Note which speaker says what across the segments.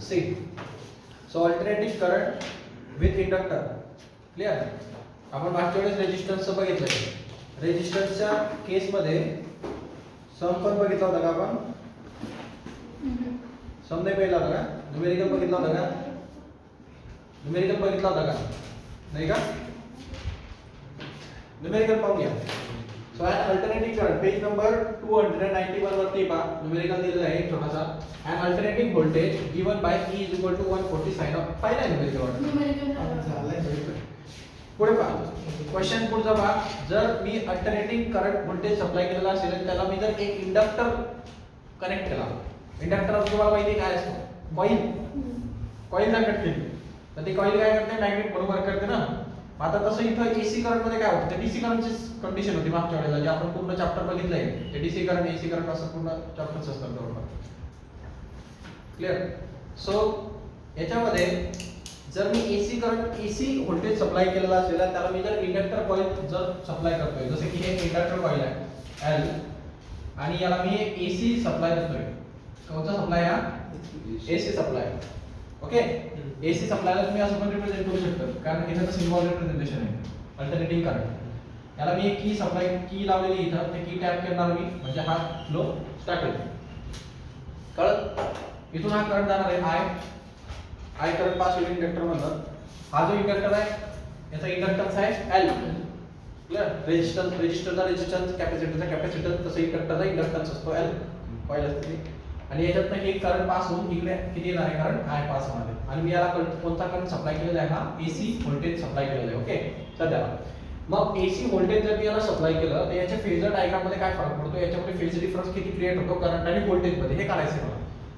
Speaker 1: C. So alternating current with inductor. Clear. आपण मागच्या वेळेस रेजिस्टन्सचं बघितलंय. रेजिस्टन्सच्या केसमध्ये सम पण बघितला होता का आपण? सम नाही पहिला होता का? न्यूमेरिकल बघितला होता का? न्यूमेरिकल बघितला होता का? नाही का? न्यूमेरिकल पाहून घ्या. So alternating current page number 291 वरती पहा. न्यूमेरिकल दिलेला आहे छोटासा. And alternating voltage given by E is equal to 140 sin of. पाहिला न्यूमेरिकल झालं. पुढे पहा. क्वेश्चन पुढचा पहा. जर मी अल्टरनेटिंग करंट व्होल्टेज सप्लाय केलेला असेल आणि त्याला मी जर एक इंडक्टर कनेक्ट केला. इंडक्टर तुम्हाला माहिती काय असतं? कॉईल जर कनेक्ट केली तर ती कॉईल काय करते? मॅग्नेट म्हणून वर्क करते ना. आता तसं इथं एसी करंट मध्ये काय होतं? डीसी करंटची कंडिशन होती मागच्या वेळेला जे आपण पूर्ण चॅप्टर बघितलंय. ते डीसी करंट एसी करंट असं पूर्ण चॅप्टरच असतं बरोबर. क्लिअर. सो याच्यामध्ये जर मी AC current AC voltage supply केलेला असेल त्याला मी जर इंडक्टर कॉईल जर सप्लाय करतोय जसे की हे इंडक्टर कॉईल आहे एल आणि याला मी एसी सप्लाय देतोय. कोणता सप्लाय? हा एसी सप्लाय. ओके. एसी सप्लायला तुम्ही असं पण रिप्रेझेंट करू शकता कारण इथं तर सिम्बॉल रिप्रेझेंटेशन आहे अल्टरनेटिंग करंट. याला मी एक की सप्लाय की लावलेली इथं ते की टॅप करणार मी म्हणजे हा फ्लो स्टार्ट होईल. कळत? इथून हा करंट जाणार आहे आय करंट पास होईल इंडक्टर मधून. हा जो इंडक्टर आहे याचा इंडक्टन्स आहे एल. क्लिअर. रेजिस्टरचा रेजिस्टन्स कॅपॅसिटरचा कॅपॅसिटन्स तसं इंडक्टरचा इंडक्टन्स असतो एल कॉईल असते. आणि याच्यातनं हे करंट पास होऊन इकडे किती येणार आहे? करंट आय पास होणार आहे. आणि मी याला कोणता करंट सप्लाय केलेला आहे? हा एसी व्होल्टेज सप्लाय केलेला आहे. ओके. सध्याला मग एसी व्होल्टेज जर मी याला सप्लाय केलं तर याच्या फेजर डायग्राम मध्ये काय फरक पडतो? याच्यामध्ये फेज डिफरन्स किती क्रिएट होतो करंट आणि व्होल्टेज मध्ये हे काढायचं आहे मला.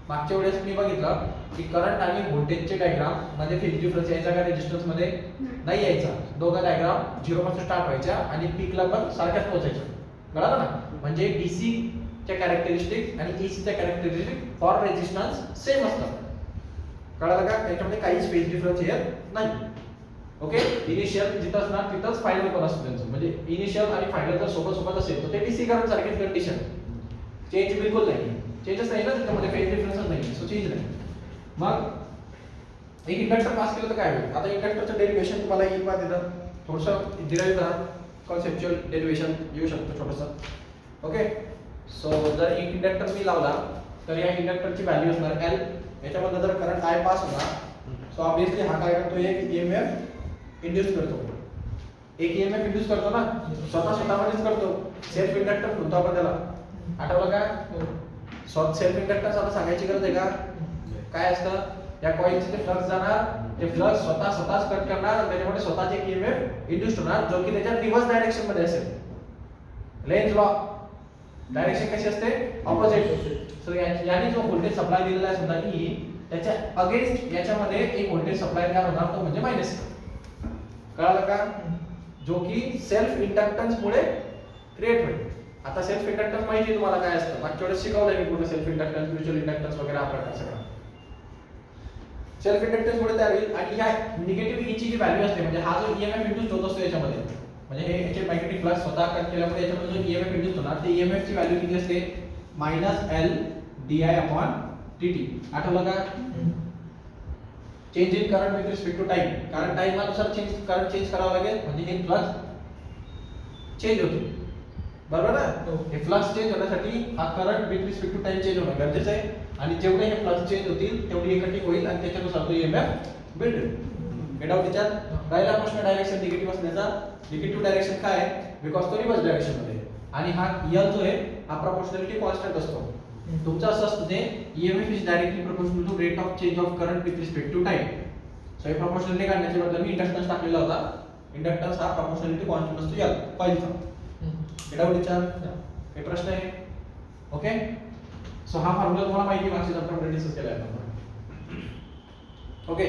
Speaker 1: मागच्या वेळेस मी बघितलं की करंट आणि व्होल्टेजचे डायग्राम मध्ये फेज डिफरन्स यायचा का रेजिस्टन्स मध्ये? नाही यायचा. दोघा डायग्राम 0 पासून स्टार्ट व्हायच्या आणि पीकला पण सारख्याच पोहोचायच्या. कळलं ना? म्हणजे डीसी च्या कॅरेक्टरिस्टिक आणि एसी च्या कॅरेक्टरिस्टिक फॉर रेजिस्टन्स सेम असतात. कळलं का? याच्यामध्ये काहीच फेज डिफरन्स येत नाही. ओके. इनिशियल जिथं असणार तिथंच फायनल पण असतं त्यांचं. म्हणजे इनिशियल आणि फायनल जर सोबत सोबत असेल तर ते डीसी करंट सारखीच कंडिशन. चेंज बिलकुल नाही. चेंजच नाही ना त्याच्यामध्ये फेज डिफरन्सच नाही. सो चेंज नाही. मग एक इंडक्टर पास केलं तर काय होईल? आता इंडक्टरचं डेरिव्हेशन तुम्हाला येईल पहा तिथं थोडंसं डिराईव्ह करा. कॉन्सेप्च्युअल डेरिव्हेशन येऊ शकतं छोटंसं. ओके. सो जर एक इंडक्टर मी लावला तर या इंडक्टरची व्हॅल्यू असणार एल. याच्यामध्ये जर करंट आय पास होणार सो ऑब्विसली हा काय करतो? एक ईएमएफ इंड्यूस करतो. एक ईएमएफ इंड्यूस करतो ना स्वतःमध्येच करतो. सेल्फ इंडक्टर म्हणतो आपण त्याला. आठवलं का? सेल्फ इंडक्टन्स आता सांगायची गरज आहे का? काय असतं? त्या कॉइलचे जे फ्लक्स जाणार ते फ्लक्स स्वतःच कट करणार आणि त्याच्यामध्ये स्वतःचे एक ईएमएफ इंड्यूस होणार जो की त्याच्या रिव्हर्स डायरेक्शन मध्ये असेल. Lenz law. डायरेक्शन कशी असते? ऑपोजिट. सो याने जो व्होल्टेज सप्लाय दिलेला आहे समजा की त्याच्या अगेन्स्ट याच्यामध्ये एक व्होल्टेज सप्लाय तयार होणार तो म्हणजे मायनस. कळलं का? जो की सेल्फ इंडक्टन्स मुळे क्रिएट होईल. आता सेल्फ इंडक्टन्स माहिती आहे तुम्हाला काय असतं? मागच्या वेळेस शिकवलंय मी पूर्ण सेल्फ इंडक्टन्स म्युच्युअल इंडक्टन्स वगैरे हा प्रकार सगळा. सेल्फ इंडक्टन्स मुळे तयार होईल आणि या निगेटिव्ह ई ची जी व्हॅल्यू असते म्हणजे हा जो ईएमएफ इंड्यूस होत असतो याच्यामध्ये म्हणजे हे याचे मॅग्नेटिक फ्लक्स स्वतः कट केल्यामुळे याच्यामध्ये जो ईएमएफ इंड्यूस होणार ते ईएमएफ ची व्हॅल्यू किती असते? -L di/dt. आठवलं का? Change in current with respect to time. कारण टाइम अनुसार करंट चेंज करावा लागेल म्हणजे हे फ्लक्स चेंज होतो. बरोबर ना? हे फ्लक्स चेंज होण्यासाठी हा current with respect to time change होणं गरजेचं आहे आणि जेवढे हे फ्लक्स चेंज होतील तेवढी एकटिक होईल आणि त्याच्यानुसार तो ईएमएफ बिल्ड होईल. गेट आउट त्याच्यात. पहिला प्रश्न डायरेक्शन निगेटिव्ह असण्याचा. निगेटिव्ह डायरेक्शन काय आहे? बिकॉज तो रिव्हर्स डायरेक्शन मध्ये आणि हा L जो आहे हा प्रोपोर्शनॅलिटी कॉन्स्टंट असतो. तुमचं असं असतं ते EMF is directly proportional to rate of change of current with respect to time. So हे प्रोपोर्शनॅलिटी काढण्याच्या बद्दल मी इंडक्टन्स टाकलेला होता. इंडक्टन्स हा प्रोपोर्शनॅलिटी कॉन्स्टंट असतो L कॉइलचा. गेट आउट त्याच्यात. हे प्रश्न आहे. ओके. सो हा फॉर्म्युला तुम्हाला माहिती आहे मागच्या चॅप्टरमध्ये डिस्कस केला आहे. ओके.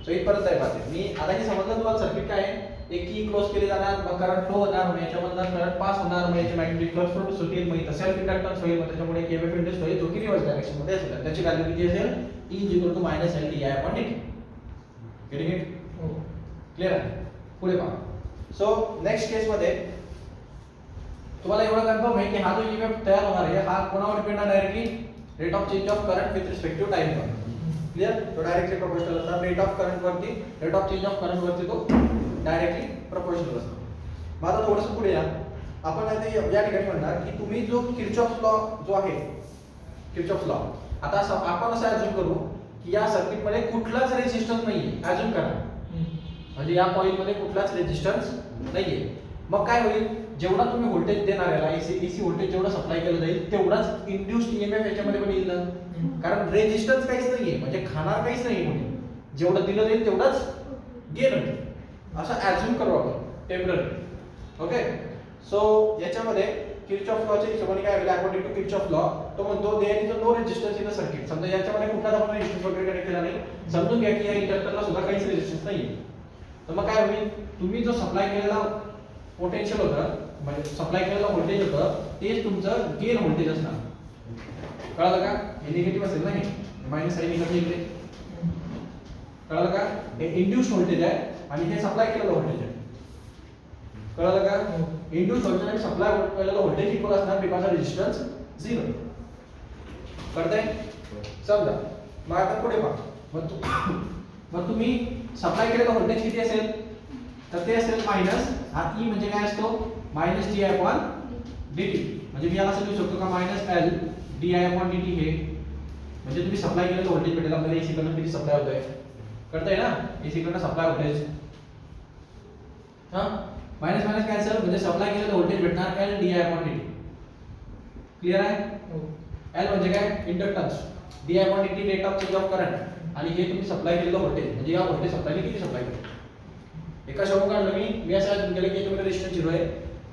Speaker 1: सो इथपर्यंत आहे बात. मी आता हे समजलं तुम्हाला सर्किट काय आहे? एक की क्लोज केली जाणार मग करंट फ्लो होणार मग याच्यामधून करंट पास होणार मग याचे मॅग्नेटिक फ्लक्स प्रोड्यूस होतील मग इथं सेल्फ इंडक्टन्स होईल मग त्याच्यामुळे एक ईएमएफ इंड्यूस होईल जो की रिव्हर्स डायरेक्शन मध्ये असेल. त्याची व्हॅल्यू किती असेल? E = -L di/dt. Getting it? Clear आहे? पुढे पहा. सो नेक्स्ट केस मध्ये तुम्हाला एवढं कन्फर्म आहे की हा जो ईएमएफ तयार होणार आहे हा कोणावर डिपेंड आहे? Directly rate of change of current with respect to time वर. क्लिअर? तो डायरेक्टली प्रोपोर्शनल असणार. रेट ऑफ करंट वरती, rate of change of current वरती तो डायरेक्टली प्रोपोर्शनल असतो. मग आता थोडंसं पुढे या. आपण आता या ठिकाणी म्हणणार की तुम्ही जो किर्चॉफ लॉ जो आहे, किर्चॉफ लॉ, आता आपण असं अज्युम करू की या सर्किट मध्ये कुठलाच रेजिस्टन्स नाहीये. अज्युम करा म्हणजे या कॉइल मध्ये कुठलाच रेजिस्टन्स नाहीये. मग काय होईल? जेवढा तुम्ही व्होल्टेज देणार याला एसी व्होल्टेज जेवढा सप्लाय केलं जाईल तेवढाच इंड्यूस्ड ईएमएफ याच्यामध्ये पण येईल ना. कारण रेजिस्टन्स काहीच नाहीये म्हणजे खाणार काहीच नाहीये कोणी. जेवढं दिलं जाईल तेवढाच गेन होईल असं अज्युम करू आपण टेम्पररी. ओके. सो याच्यामध्ये किर्चॉफ लॉच्या हिशोबाने काय होईल? अकॉर्डिंग टू किर्चॉफ लॉ तो म्हणतो there is no resistance in the circuit. समजा याच्यामध्ये कुठलाच आपण रेजिस्टन्स वगैरे कनेक्ट केला नाही, समजून घ्या की या इंडक्टरला सुद्धा काहीच रेजिस्टन्स नाहीये. तर मग काय होईल? तुम्ही जो सप्लाय केलेला पोटेन्शियल होतं म्हणजे सप्लाय केलेला व्होल्टेज होतं तेच तुमचं गेन व्होल्टेज असणार. कळलं का? हे निगेटिव्ह असेल ना, हे मायनस साइन इकडे इकडे. कळलं का? हे इंड्यूस्ड व्होल्टेज आहे आणि हे सप्लाय केलेलं व्होल्टेज आहे. कळलं का? इंड्यूस्ड व्होल्टेज आणि सप्लाय केलेलं व्होल्टेज इक्वल असणार बिकॉज ऑफ रेजिस्टन्स 0. कळतंय? समजा मग आता पुढे पहा. मग तुम्ही सप्लाय केलेलं व्होल्टेज किती असेल? तर ते असेल मायनस हा ई म्हणजे काय असतो? Minus D I upon D T. म्हणजे मी याला असं लिहू शकतो का minus L D I upon D T. हे म्हणजे तुम्ही सप्लाय केलेलं व्होल्टेज भेटेल आपल्याला एसी कडून किती सप्लाय होतोय. कळतंय ना? एसी कडून सप्लाय व्होल्टेज हा मायनस मायनस कॅन्सल म्हणजे सप्लाय केलेलं व्होल्टेज भेटणार L D I upon D T. Clear आहे? एल म्हणजे काय? Inductance. D I upon D T rate of change of current आणि हे तुम्ही सप्लाय केलेलं व्होल्टेज म्हणजे या व्होल्टेज सप्लायने किती सप्लाय केलं. एका शब्दात काढलं मी असं अजून केलं की याच्यामध्ये रेजिस्टन्स 0 आहे.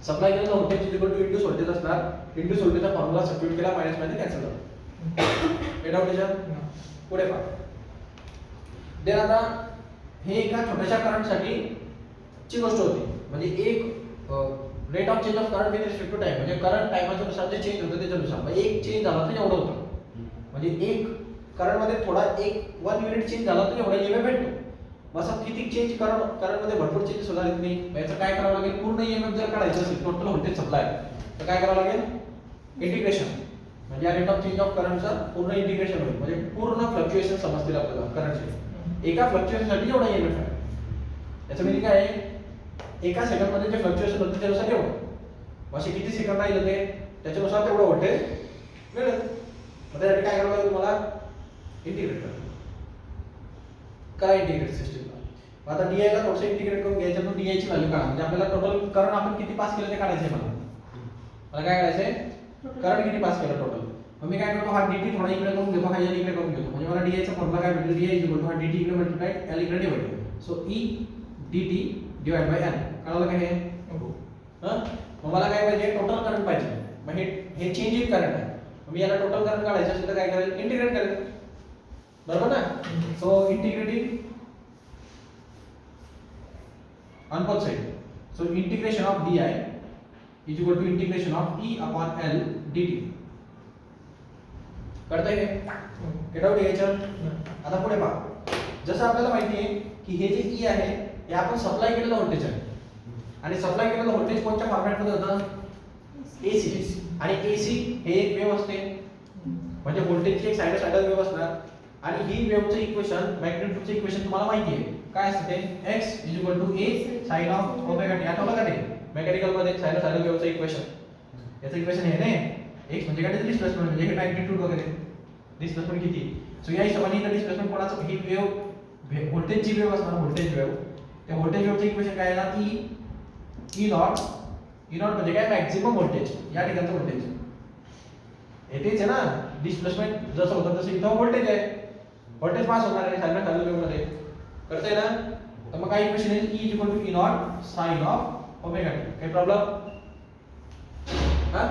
Speaker 1: सप्लाय केलेलं voltage is equal to induce voltage असणार. इंड्यूस व्होल्टेजचा फॉर्म्युला सबस्टिट्यूट केला मायनस मध्ये कॅन्सल झाला. हे डाऊट त्याच्यात पुढे पहा. देन आता हे एका छोट्याशा करंटसाठी ची गोष्ट होती. म्हणजे एक rate of change of current with respect to time म्हणजे करंट टाइमाच्या नुसार जे चेंज होतं त्याच्यानुसार. म्हणजे एक चेंज झाला तर एवढं होतं. म्हणजे एक करंट मध्ये थोडा 1 युनिट चेंज झाला तर एवढा ईएमएफ भेटतो. असं किती चेंज करंट मध्ये भरपूर चेंजेस होणार आहेत नाही. याचं काय करावं लागेल? पूर्ण ईएमएफ जर काढायचं असेल टोटल व्होल्टेज सप्लाय तर काय करावं लागेल? इंटिग्रेशन. म्हणजे या रेट ऑफ चेंज ऑफ करंटचं पूर्ण इंटिग्रेशन होईल. म्हणजे पूर्ण फ्लक्च्युएशन समजतील आपल्याला करंटचे. एका फ्लक्च्युएशनसाठी एवढा ईएमएफ आहे. याचं मीनिंग काय आहे? एका सेकंड मध्ये जे फ्लक्च्युएशन होतं त्यानुसार एवढं असे किती सेकंद राहिले ते त्याच्यानुसार तेवढं व्होल्टेज मिळेल. मग त्यासाठी काय करावं लागेल तुम्हाला? इंटिग्रेट करा. काय इंटिग्रेट सिस्टमला आता DI ला थोडंसं इंटिग्रेट करून घ्यायचं. तो DI ची व्हॅल्यू काढा. म्हणजे आपल्याला टोटल करंट आपण किती पास केलं ते काढायचं आहे. मला काय करायचंय? करंट किती पास केलं टोटल. मग मी काय करतो? हा dt थोडा इकडे करून घेतो, हा इकडे करून घेतो. म्हणजे मला DI चा फॉर्म्युला काय भेटेल? DI इक्वल टू हा dt इकडे मल्टिप्लाइड l इकडे divide. So E dt divide by l. कळलं का हे? हां मग मला काय पाहिजे? टोटल करंट पाहिजे. मग हे चेंज इन करंट आहे. मी याला टोटल करंट काढायचं असेल तर काय करेल? इंटिग्रेट करेल. बरोबर ना? So integrating on both sides. So integration of di is equal to integration of E upon L dt. कळतंय हे? गेट आउट यायचं. आता पुढे पहा. जसं आपल्याला माहिती आहे की हे जे E आहे हे आपण सप्लाय केलेलं व्होल्टेज आहे आणि सप्लाय केलेलं व्होल्टेज कोणत्या फॉर्मॅट मध्ये होतं? AC. आणि AC हे एक वेव्ह असते म्हणजे व्होल्टेजची एक सायनोसॉइडल वेव्ह असणार आणि ही वेव्हचं इक्वेशन मॅग्नेट्यूडचं इक्वेशन तुम्हाला माहिती आहे. काय असते ते? x a sin of omega t. आठवलं का ते? मेकॅनिकल मध्ये सायनोसॉइडल वेव्हचं इक्वेशन. याचं इक्वेशन हे ने x म्हणजे काय? डिस्प्लेसमेंट म्हणजे हे मॅग्नेट्यूड वगैरे. डिस्प्लेसमेंट किती? सो या हिशोबाने इथं डिस्प्लेसमेंट कोणाचं? ही वेव्ह व्होल्टेजची वेव्ह असणार. Voltage wave. त्या व्होल्टेज वेव्हचं इक्वेशन काय आहे? E नॉट म्हणजे काय? Maximum voltage. या ठिकाणचं व्होल्टेज येतेच आहे ना. डिस्प्लेसमेंट जसं होतं तसं इथं व्होल्टेज आहे. व्होल्टेज पास होणार आहे सायनोसॉइडल वेव्ह मध्ये. कळतंय ना? तर मग काय इक्वेशन आहे? E equal to E nought sine of omega t. काही प्रॉब्लेम? हां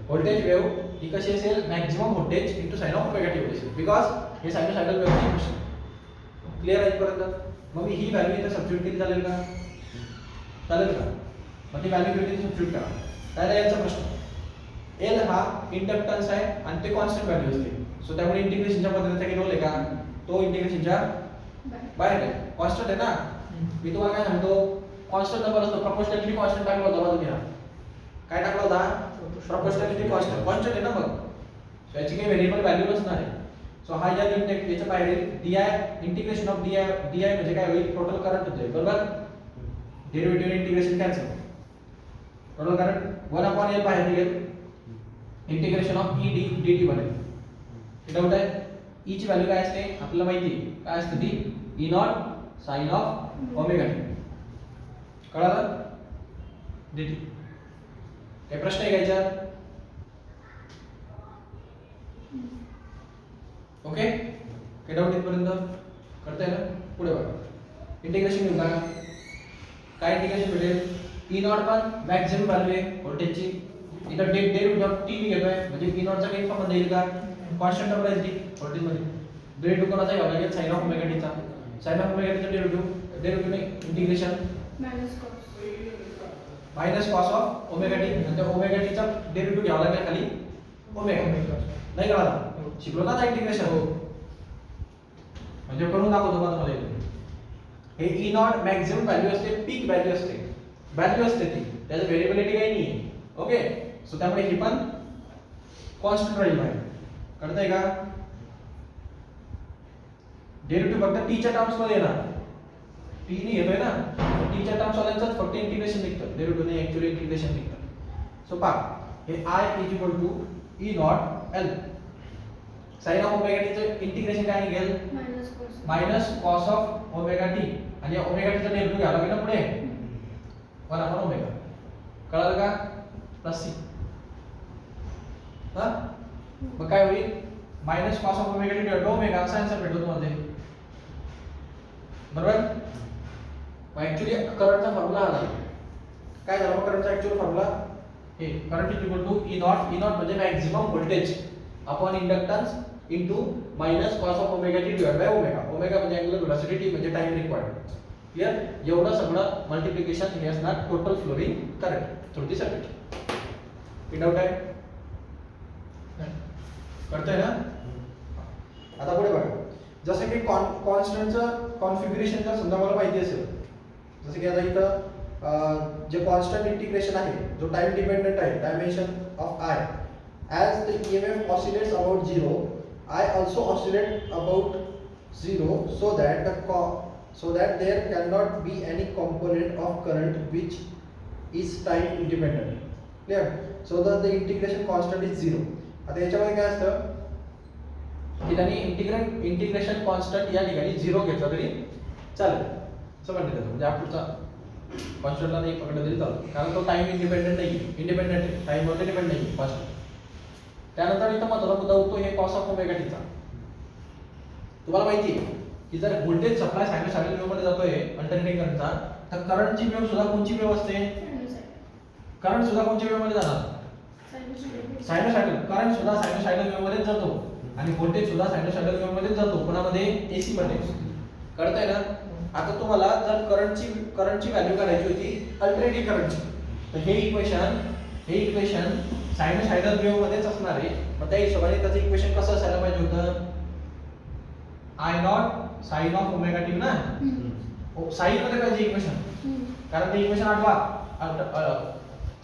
Speaker 1: व्होल्टेज वेव्ह ही कशी असेल? Maximum voltage into sine of omega t असेल बिकॉज हे सायनोसॉइडल वेव्हचं इक्वेशन. क्लिअर आहे इथपर्यंत? मग मी ही व्हॅल्यू इथे सबस्टिट्यूट केली चालेल का? चालेल का? मग ती व्हॅल्यू इथे सबस्टिट्यूट करा. काय आहे याचा प्रश्न? L हा इंडक्टन्स आहे आणि ते कॉन्स्टंट व्हॅल्यू असते. सो त्यामुळे इंटिग्रेशनच्या पद्धतीचा काही रोल आहे का? तो इंटिग्रेशनच्या बाहेर आहे. कॉन्स्टंट आहे ना. मी तुम्हाला काय सांगतो? कॉन्स्टंट नंबर असतो. प्रपोर्शनॅलिटी कॉन्स्टंट टाकला होता बघा तुम्ही. काय टाकला होता? Proportionality constant. कॉन्स्टंट आहे ना मग. सो याची काही व्हेरिएबल व्हॅल्यू नसणार आहे. सो हा या याच्या बाहेर येईल D integration of D I म्हणजे काय होईल टोटल करंट होते बरोबर derivative integration cancel total current 1/L बाहेर निघेल integration of E D dt बनेल हे डाऊट आहे ई ची व्हॅल्यू काय असते आपल्याला माहिती आहे काय असते ती E nought sine of omega t कळालं dt काय प्रश्न आहे का याच्यात ओके काय डाऊट इथपर्यंत करताय ना पुढे बघा इंटिग्रेशन घेऊ का काय इंटिग्रेशन भेटेल ई नॉट पण मॅक्सिमम व्हॅल्यू आहे व्होल्टेजची इथं डेरिव्हेटिव्ह ऑफ टी मी घेतोय म्हणजे ई नॉटचा काही संबंध येईल का कॉन्स्टंट नंबर आहे ती व्होल्टेज मध्ये डेरिव्हेटिव्ह कोणाचा घ्यावा लागेल साइन ऑफ ओमेगा टी चा साइन ऑफ ओमेगा टी चा डेरिव्हेटिव्ह नाही integration minus cos of omega T म्हणजे ओमेगा टी चा डेरिव्हेटिव्ह घ्यावा लागेल खाली ओमेगा नाही कळाला शिकलो ना इंटिग्रेशन हो म्हणजे करून दाखवतो बघा तुम्हाला हे ई नॉट मॅक्सिमम व्हॅल्यू असते पीक व्हॅल्यू असते ती त्याची व्हेरिएबिलिटी काही नाही ओके सो त्यामुळे ही पण कॉन्स्टंट राहील बाहेर कळतंय का डेरिव्हेटिव्ह फक्त टी च्या टर्म्स मध्ये येणार टी ने येतोय ना टी च्या टर्म्स वाल्यांचाच फक्त इंटिग्रेशन निघतं डेरिव्हेटिव्ह ने ऍक्च्युअली इंटिग्रेशन निघतं सो पहा हे I is equal to E nought L sine of omega t चे इंटिग्रेशन काय निघेल minus cos of omega t आणि ओमेगा टी चा डेरिव्हेटिव्ह घ्यावा लागेल ना पुढे 1 ओमेगा कळालं का प्लस सी हा मग काय होईल minus cos of omega t divide by omega असा आन्सर भेटतो तुम्हाला बरोबर मग ऍक्च्युअली करंटचा फॉर्म्युला आला काय झालं मग करंटचा ऍक्च्युअल फॉर्म्युला हे current is equal to E not म्हणजे maximum voltage upon inductance into minus cos of omega t divide by omega omega म्हणजे अँगुलर वेलोसिटी टी म्हणजे टाइम रिक्वायर्ड क्लियर एवढं सगळं मल्टिप्लिकेशन हे असणार total flowing current through the circuit fit out आहे कळतंय ना आता पुढे बघा जसं की कॉन्स्टंटचं कॉन्फिगरेशन जर समजा मला माहिती असेल जसं की आता इथं जे कॉन्स्टंट इंटिग्रेशन आहे जो टाइम डिपेंडंट आहे dimension of I as the EMF oscillates about 0 I also oscillate about 0 so that there cannot be any component of current which is time independent clear so that the integration constant is 0 आता याच्यामध्ये काय असतं की त्यांनी integration constant या ठिकाणी 0 घेतला तरी चालेल असं म्हणतात म्हणजे पुढचा कॉन्स्टंटला नाही पकडलं तरी चालेल कारण तो टाइम इंडिपेंडंट नाही इंडिपेंडंट आहे टाइमवर डिपेंड नाही कॉन्स्टंट त्यानंतर इथं महत्त्वाचा मुद्दा होतो हे कॉस ऑफ ओमेगा टीचा तुम्हाला माहिती आहे की जर व्होल्टेज सप्लाय सायनोसॉइडल वेव्ह मध्ये जातोय अल्टरनेटिंग करंटचा तर करंटची वेव्ह सुद्धा कोणची वेव्ह असते करंट सुद्धा कोणच्या वेव्ह मध्ये जाणार सायनोसॉइडल करंट सुद्धा सायनोसॉइडल वेव्ह मध्ये जातो आणि व्होल्टेज सुद्धा सायनोसॉइडल वेव्ह मध्ये जातो कोणामध्ये एसी मध्ये कळतंय ना आता तुम्हाला जर करंटची व्हॅल्यू काढायची होती अल्टरनेटिंग करंटची तर हे इक्वेशन सायनोसॉइडल वेव्ह मध्येच असणार आहे मग त्या हिशोबाने त्याचं इक्वेशन कसं असायला पाहिजे होतं I nought sine of omega t ना साइन मध्ये पाहिजे इक्वेशन कारण ते इक्वेशन आठवा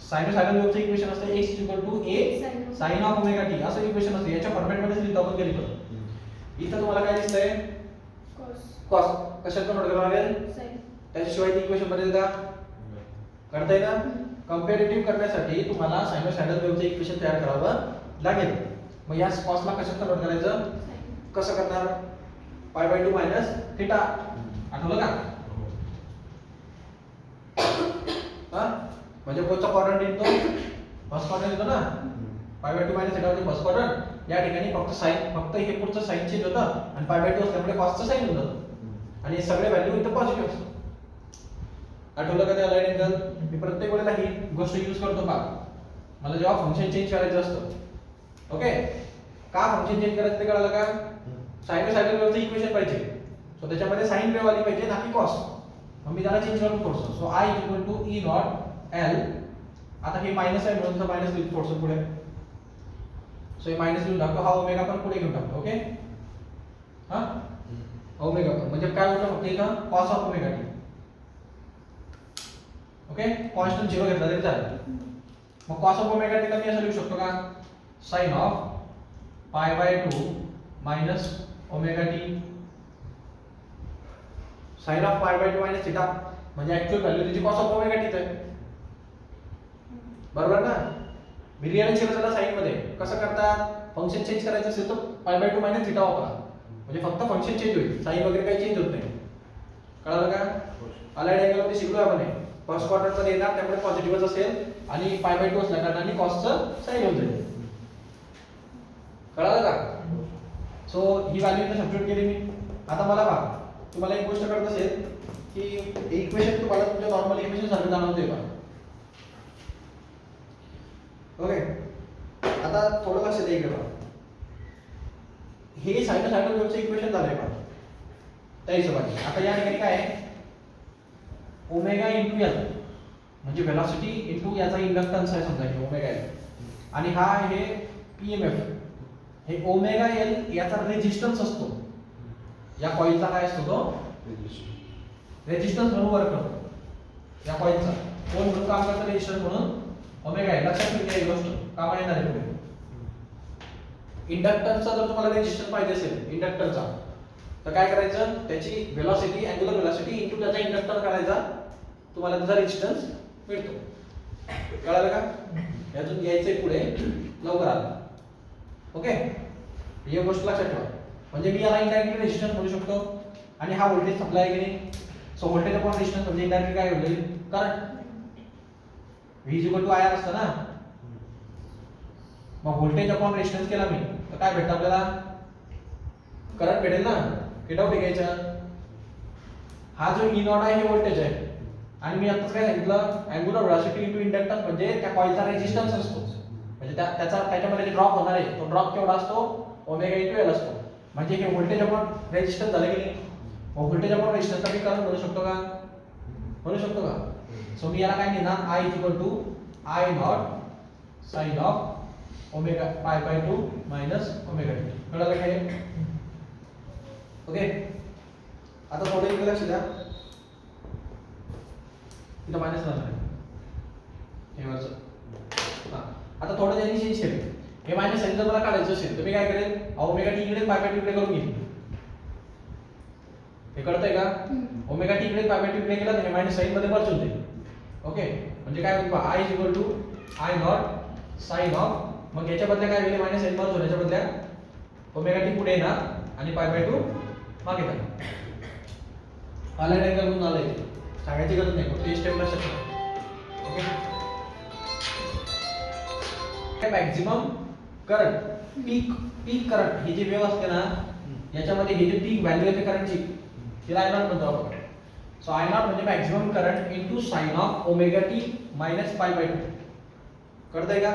Speaker 1: सायनोसॉइडल वेव्हचं इक्वेशन असतं x a sine of omega t असं इक्वेशन असतं याच्या फॉर्मॅट मध्ये लिहितो आपण कधी पण इथं तुम्हाला काय दिसतंय कॉस कशात कन्वर्ट करावं लागेल त्याच्याशिवाय ती इक्वेशन बदलेल का करता येईल ना कंपॅरेटिव्ह करण्यासाठी तुम्हाला सायनोसॉइडल वेव्हचं इक्वेशन तयार करावं लागेल मग या कॉसला कशात कन्वर्ट करायचं कसं करणार π/2 मायनस थीटा आठवलं का हा म्हणजे कोणचा क्वाड्रंट येतो फर्स्ट क्वाड्रंट येतो ना π/2 मायनस थीटा म्हणजे फर्स्ट क्वाड्रंट या ठिकाणी फक्त हे पुढचं साइन चेंज होतं आणि π/2 असल्यामुळे कॉसचं साइन होऊन जातं आणि सगळे व्हॅल्यू इथं पॉझिटिव्ह असतात आठवलं का त्या लाईन अँगल मी प्रत्येक वेळेला ही गोष्ट यूज करतो बघ मला जेव्हा फंक्शन चेंज करायचं असतं ओके का फंक्शन चेंज करायचं ते कळलं का सायनोसॉइडल वेव्हचं इक्वेशन पाहिजे सो त्याच्यामध्ये साइन वेव्ह आली पाहिजे ना की कॉस मग मी त्याला चेंज करतो थोडंसं so I = E not L आता हे मायनस आहे म्हणून तर मायनस लिहितो थोडंसं पुढे सो हे मायनस लिहून टाकतो हा ओमेगा पण पुढे घेऊन टाकतो ओके हा ओमेगा पण म्हणजे काय होतं फक्त इथं cos of omega t okay constant 0 घेतला तरी चालेल मग कॉस ऑफ ओमेगा टी मी असं लिहू शकतो का sine of π/2 minus omega t sine of pi by 2 minus theta म्हणजे ऍक्च्युअल व्हॅल्यू त्याची कॉस ऑफ ओमेगा टीच आहे. बरोबर ना. मी रिअरेंज केलं त्याला साइन मध्ये कसं करतात, फंक्शन चेंज करायचं असेल तर पाय बाय 2 मायनस थिटा वापरा म्हणजे फक्त फंक्शन चेंज होईल, साइन वगैरे काही चेंज होत नाही. कळलं का? अलाइड अँगल मध्ये शिकलो आपण हे फर्स्ट क्वाड्रंट मध्ये येणार त्यामुळे पॉझिटिव्हच असेल आणि पाय बाय 2 असल्या कारणाने कॉसचं साइन होऊन जाईल. कळलं का? सो ही व्हॅल्यू इथे सबस्टिट्यूट केली मी. आता मला पहा, तुम्हाला एक गोष्ट कळत असेल की इक्वेशन तुम्हाला तुमच्या नॉर्मल इक्वेशन सारखं जाणवतंय का? ओके. आता थोडं लक्ष द्या इकडे पहा. हे सायनोसॉइडल वेव्हचं इक्वेशन झालंय पहा. त्या हिशोबाने आता या ठिकाणी काय आहे, ओमेगा इंटू एल म्हणजे वेलॉसिटी इंटू याचा इंडक्टन्स आहे समजा हे ओमेगा एल आणि हा आहे पीएमएफ. हे ओमेगा एल याचा रेजिस्टन्स असतो. या कॉइलचा काय असतो तो रेजिस्टन्स म्हणून वर्क करतो. या कॉइलचा कोण म्हणून काम करतं, रेजिस्टन्स म्हणून ओमेगा एल. लक्षात ठेवा ही गोष्ट कामाला येणार आहे पुढे. इंडक्टन्सचा जर तुम्हाला रेजिस्टन्स पाहिजे असेल इंडक्टरचा तर काय करायचं, त्याची वेलॉसिटी अँग्युलर वेलॉसिटी इंटू त्याचा इंडक्टर करायचा, तुम्हाला त्याचा रेजिस्टन्स मिळतो. कळालं का? यातून यायचंय पुढे लवकर आलं. ओके. ही गोष्ट लक्षात ठेवा. म्हणजे मी याला इनडायरेक्टली रेजिस्टन्स म्हणू शकतो आणि हा व्होल्टेज सप्लाय आहे की नाही. सो व्होल्टेज अपॉन रेजिस्टन्स म्हणजे इनडायरेक्टली काय होईल, करंट. V IR असतं ना. मग व्होल्टेज अपॉन रेजिस्टन्स केला मी तर काय भेटतं आपल्याला, करंट भेटेल ना. हे डाऊट घ्यायचा. हा जो E नॉट आहे हे व्होल्टेज आहे आणि मी आताच काय सांगितलं, अँग्युलर वेलॉसिटी इनटू इंडक्टन्स म्हणजे त्या कॉइलचा रेजिस्टन्स असतो. म्हणजे त्याच्यामध्ये जे ड्रॉप होणार आहे तो ड्रॉप केवढा असतो, ओमेगा इंटू एल असतो. म्हणजे हे व्होल्टेज अपॉन रेजिस्टन्स झालं की नाही. मग व्होल्टेज अपॉन रेजिस्टन्सचा मी करंट म्हणू शकतो का, म्हणू शकतो का. सो मी याला काय लिहिणार, I equal to I nought sine of omega pi by 2 minus omega t. कळलं काय? ओके. आता थोडं इकडे लक्ष द्या. इथं मायनस लागणार आहे हे वरचं. हां आता थोडं त्यांनी चेंज केलं. हे मायनस साइन जर मला काढायचं असेल तर मी काय करेल, ओमेगा टी इकडे पाय बाय 2 इकडे करून घेईन. हे कळतंय का? ओमेगा टी इकडे पाय बाय 2 इकडे केला तर हे मायनस साइन मध्ये मर्ज होते. ओके. म्हणजे काय होईल पहा, I equal to I nought sine of, मग याच्या बदल्या काय होईल, मायनस साइन मर्ज होण्याच्या बदल्या ओमेगा टी पुढे येणार आणि पाय बाय 2 मागे जाणार. अलाइड अँगल म्हणून आलंय, सांगायची गरज नाही, फक्त स्टेप लक्षात ठेवा. ओके. मॅक्झिमम करंट पीक करंट ही जी वेव्ह असते ना याच्यामध्ये ही जी पीक व्हॅल्यू येते करंटची तिला I नॉट म्हणतो आपण. सो I नॉट म्हणजे maximum current into sine of omega t minus pi by 2. कळतंय का?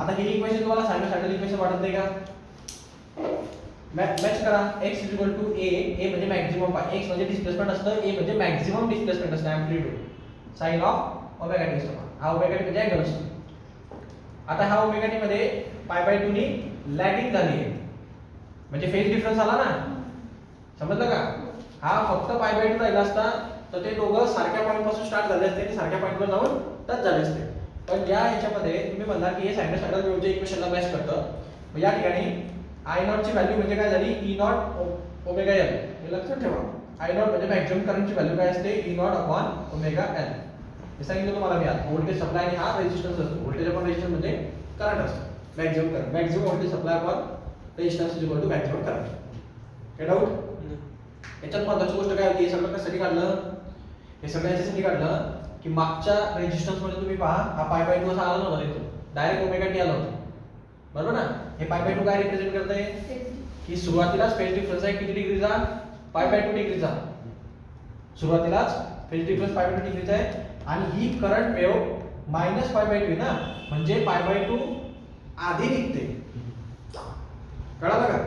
Speaker 1: आता हे इक्वेशन तुम्हाला सायनोसॉइडल इक्वेशन वाटत नाही का? मॅच करा. x a म्हणजे मॅक्झिमम पाय, x म्हणजे डिस्प्लेसमेंट असतं, a म्हणजे मॅक्झिमम डिस्प्लेसमेंट असतं amplitude sine of omega t असतो. हा ओमेगा टी म्हणजे अँगल असतो. आता हा ओमेगा टी मध्ये पाय बाय 2 नी लॅगिंग झाली आहे म्हणजे फेज डिफरन्स आला ना. समजलं का? हा फक्त पाय बाय 2 राहिला असता तर ते दोघं सारख्या पॉईंट पासून स्टार्ट झाले असते आणि सारख्या पॉईंटवर जाऊन टच झाले असते. पण या ह्याच्यामध्ये तुम्ही म्हणणार की हे सायनोसॉइडल वेव्हच्या इक्वेशनला मॅच करतं. मग या ठिकाणी I नॉट ची व्हॅल्यू म्हणजे काय झाली, E नॉट ओमेगा एल. हे लक्षात ठेवा. I नॉट म्हणजे मॅक्सिमम करंटची व्हॅल्यू काय असते, E not upon omega L. हे सांगितलं तुम्हाला मी आता. व्होल्टेज सप्लाय आणि हा रेजिस्टन्स असतो. व्होल्टेज अपॉन रेजिस्टन्स म्हणजे करंट असतो. Maximum current, maximum voltage supply upon resistance is equal to maximum current. काय डाऊट? याच्यात महत्त्वाची गोष्ट काय होती, हे सगळं कशासाठी काढलं, हे सगळं याच्यासाठी काढलं की मागच्या रेजिस्टन्स मध्ये तुम्ही पहा हा पाय बाय 2 असा आला नव्हता तिथून, डायरेक्ट ओमेगा टी आला होता. बरोबर ना. हे पाय बाय 2 काय रिप्रेझेंट करतंय की सुरुवातीलाच फेज डिफरन्स आहे किती डिग्रीचा, पाय बाय 2 डिग्रीचा. सुरुवातीलाच फेज डिफरन्स पाय बाय 2 डिग्रीचा आहे आणि ही current wave minus pi by 2 ना, म्हणजे पाय बाय 2 आधी निघते. कळालं का?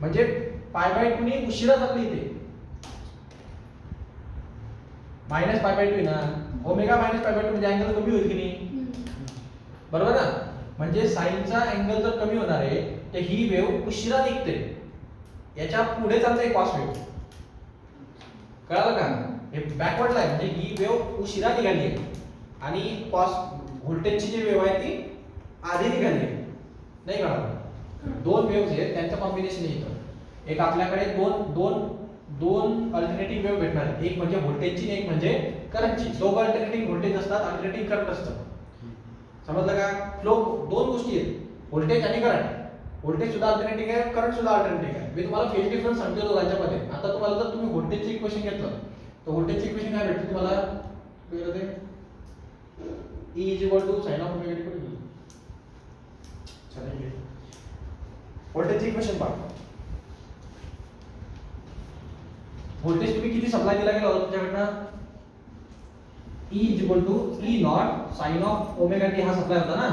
Speaker 1: म्हणजे पाय बाय 2 नी उशिरा जातली इथे. मायनस पाय बाय 2 ना, ओमेगा मायनस पाय बाय 2 म्हणजे अँगल कमी होईल की नाही. बरोबर ना. म्हणजे साइनचा अँगल जर कमी होणार आहे तर ही वेव्ह उशिरा निघते, याच्या पुढे चालते कॉस वेव्ह. कळालं का? हे बॅकवर्डला आहे म्हणजे ही वेव्ह उशिरा निघाली आहे आणि कॉस व्होल्टेजची जी वेव्ह आहे ती आधी निघाली आहे. नाही कळालं? दोन वेव्हज आहेत त्यांचं कॉम्बिनेशन येतं. एक आपल्याकडे दोन अल्टरनेटिंग वेव्ह भेटणार आहेत. एक म्हणजे व्होल्टेजची एक म्हणजे करंटची. दोघं अल्टरनेटिंग व्होल्टेज असतात, अल्टरनेटिंग करंट असतं. समजलं का? फ्लो दोन गोष्टी आहेत, व्होल्टेज आणि करंट. व्होल्टेज सुद्धा अल्टरनेटिंग आहे, करंट सुद्धा अल्टरनेटिंग आहे. मी तुम्हाला फेज डिफरन्स सांगतो दोघांच्यामध्ये. आता तुम्हाला जर तुम्ही व्होल्टेजचे इक्वेशन घेतलं तर व्होल्टेजचे इक्वेशन काय भेटते तुम्हाला? काय होते? E sin of omega t. चला व्होल्टेजचे इक्वेशन पहा. व्होल्टेज तुम्ही किती सप्लाय दिला गेला होता तुमच्याकडनं? E E nought sin of omega t हा सप्लाय होता ना.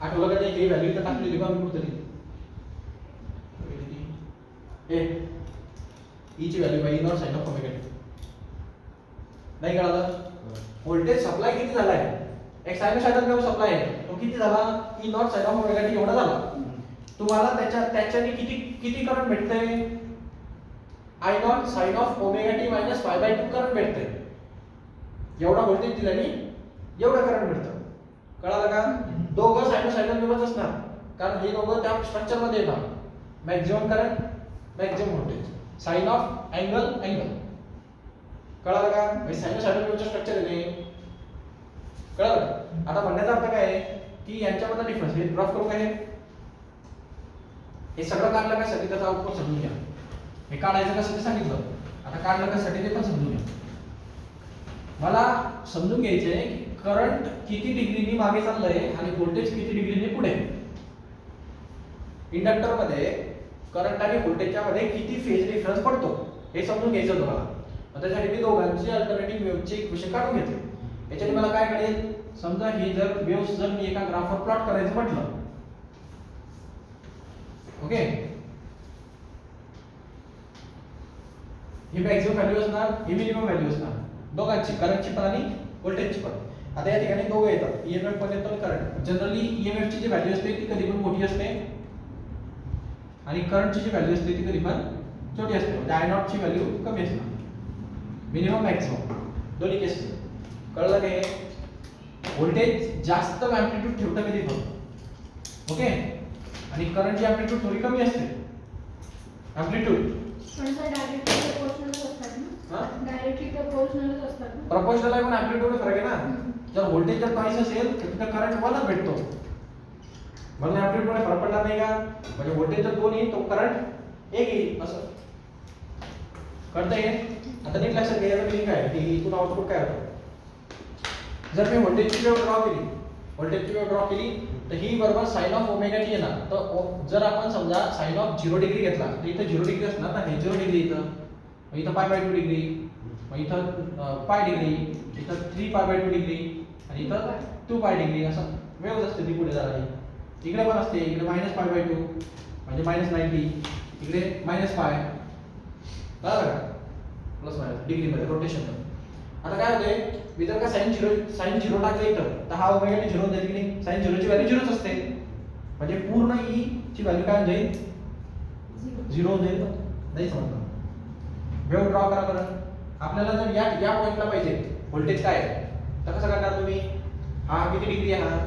Speaker 1: आठवलं का? ते हे व्हॅल्यू तर टाकली होती का मी कुठेतरी? हे E ची value by E nought sin of omega t. नाही कळालं? व्होल्टेज सप्लाय किती झाला आहे? एक सायनोसॉइडल वेव्ह सप्लाय आहे, तो किती झाला? E nought sin of omega t एवढा झाला. तुम्हाला त्याच्याने किती करंट भेटतंय? I not sin of omega t minus pi by 2 current भेटतंय. एवढा व्होल्टेज दिल्याने एवढं करंट भेटतं. कळालं का? दोघं सायनोसॉइडल वेव्हच असणार, कारण हे दोघं त्या स्ट्रक्चर मध्ये येतात. Maximum current, maximum voltage, sine of angle, angle. कळालं का? हे सायनोसॉइडल वेव्हचं स्ट्रक्चर आहे. कळालं? आता म्हणण्याचा अर्थ काय आहे की यांच्यामधला डिफरन्स हे ड्रॉप करू काय? हे सगळं काढलं कशासाठी त्याचा आउटपुट समजून घ्या. हे काढायचं कसं ते सांगितलं, आता काढलं कशासाठी ते पण समजून घ्या. मला समजून घ्यायचंय की करंट किती डिग्रीनी मागे चाललंय आणि व्होल्टेज किती डिग्रीनी पुढे. इंडक्टर मध्ये करंट आणि व्होल्टेजच्या मध्ये किती फेज डिफरन्स पडतो हे समजून घ्यायचं तुम्हाला. त्यासाठी मी दोघांची अल्टरनेटिंग वेव्हचे इक्वेशन काढून घेतले. याच्याने मला काय कळेल? समजा ही जर वेव्हज जर मी एका ग्राफवर प्लॉट करायचं म्हटलं, ओके, ही मॅक्सिमम व्हॅल्यू असणार, ही मिनिमम व्हॅल्यू असणार दोघांची, करंटची पण आणि व्होल्टेजची पण. आता या ठिकाणी दोघं येतात, ईएमएफ पण येतो आणि करंट. जनरली ईएमएफ ची जी व्हॅल्यू असते ती कधी पण मोठी असते आणि करंटची जी व्हॅल्यू असते ती कधी पण छोटी असते. म्हणजे आय नॉट ची व्हॅल्यू कमी असते, मिनिमम मॅक्सिमम दोन्ही केसेस. कळलं काय? व्होल्टेज जास्त अँप्लिट्यूड ठेवतं मी तिथं, ओके, आणि करंटची अँप्लिट्यूड थोडी कमी असते. अँप्लिट्यूड
Speaker 2: पण सर डायरेक्टली प्रोपोर्शनल असतात ना? हां, डायरेक्टली प्रोपोर्शनल असतात ना.
Speaker 1: प्रोपोर्शनल आहे पण अँप्लिट्यूड फरक आहे ना. जर व्होल्टेज जर कमी असेल तर तिथं करंट वरच भेटतो, म्हणून अँप्लिट्यूड मध्ये फरक पडणार नाही का? म्हणजे व्होल्टेज जर 2 येईल तो करंट 1 येईल असं. कळतंय? आता नीट लक्षात घ्यायचं मिनिंग काय की इथून आउटपुट काय होतं. जर मी व्होल्टेजची वेव्ह ड्रॉ केली तर ही बरोबर साइन ऑफ ओमेगा टी येणार. तर जर आपण समजा साइन ऑफ 0 डिग्री घेतला तर इथं 0 डिग्री असणार ना, हे 0 डिग्री इथं, मग इथं पाय बाय 2 डिग्री, मग इथं पाय डिग्री, इथं 3 पाय बाय 2 डिग्री आणि इथं 2 पाय डिग्री. असं वेव्ह असते ती पुढे जाणारी. इकडे पण असते, इकडे मायनस पाय बाय 2 म्हणजे मायनस 90, इकडे मायनस पाय, बरोबर का? प्लस मायनस डिग्री मध्ये रोटेशन मध्ये. आता काय होते, मी जर का साइन 0 टाकले इथं तर हा ओमेगा टी 0 देईल की नाही? साइन 0 ची व्हॅल्यू 0च असते, म्हणजे पूर्ण ई ची व्हॅल्यू काय जाईल? 0 जाईल. नाही समजलं? वेव्ह ड्रॉ करा बरं. आपल्याला जर या पॉइंटला पाहिजे व्होल्टेज काय आहे तर कसं करणार तुम्ही? हा किती डिग्री आहे? हा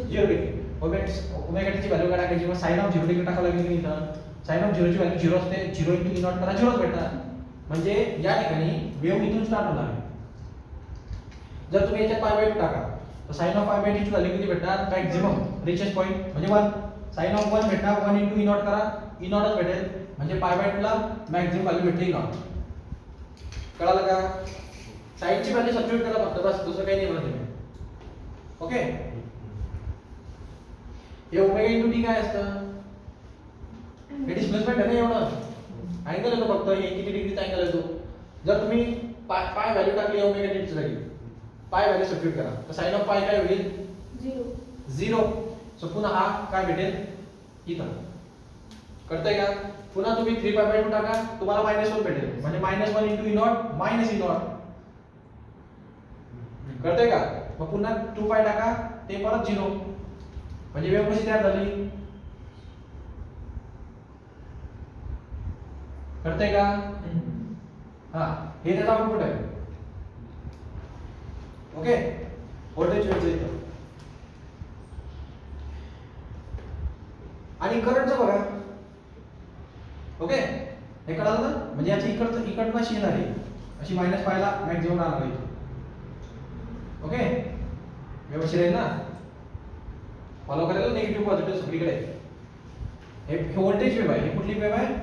Speaker 1: 0 डिग्री. ओमेगा टी ची व्हॅल्यू काय टाकायची? मग साइन ऑफ 0 डिग्री टाकावं लागेल की इथं. साइन ऑफ 0 ची व्हॅल्यू 0 असते, 0 * E0 करा 0च भेटणार. म्हणजे या ठिकाणी वेव्ह इथून स्टार्ट होणार आहे. जर तुम्ही याच्यात पाय बाय 2 टाका तर साइन ऑफ पाय बाय 2 ची व्हॅल्यू किती भेटणार? मॅक्सिमम रिचेस्ट पॉइंट म्हणजे 1. साइन ऑफ 1 भेटणार, 1 * E0 करा, E0च भेटेल, म्हणजे पाय बाय 2 ला मॅक्सिमम व्हॅल्यू भेटते E0. कळालं का? साइन ची व्हॅल्यू सबस्टिट्यूट करा फक्त, बस, दुसरं काही नाही म्हणत तुम्ही. ओके, हे ओमेगा * T काय असतं? हे डिस्प्लेसमेंट आहे ना, एवढं अँगल येतो फक्त. हे किती डिग्रीचा अँगल येतो. जर तुम्ही पाय व्हॅल्यू टाकली ओमेगा टी ची जागी, पाय व्हॅल्यू सबस्टिट्यूट करा तर साइन ऑफ पाय काय होईल? 0. सो पुन्हा हा काय भेटेल? इथं. कळतंय का? पुन्हा तुम्ही 3 पाय बाय 2 टाका, तुम्हाला -1 भेटेल, म्हणजे -1 * E0 मायनस E0. कळतंय का? मग पुन्हा 2 पाय टाका, ते परत 0, म्हणजे वेव्ह कशी तयार झाली? कळतंय का? हा, हे त्याचा आउटपुट आहे. ओके, व्होल्टेज वेव्हचं इथं. आणि करंटचं बघा. ओके, हे कळालं ना? म्हणजे याची इकडनं अशी येणार आहे, अशी मायनस पायला मॅक्झिमम राहणार आहे. ओके, व्यवस्थित आहे ना? फॉलो करायला निगेटिव्ह पॉझिटिव्ह सगळीकडे. हे व्होल्टेज वेव्ह आहे. हे कुठली वेव्ह आहे?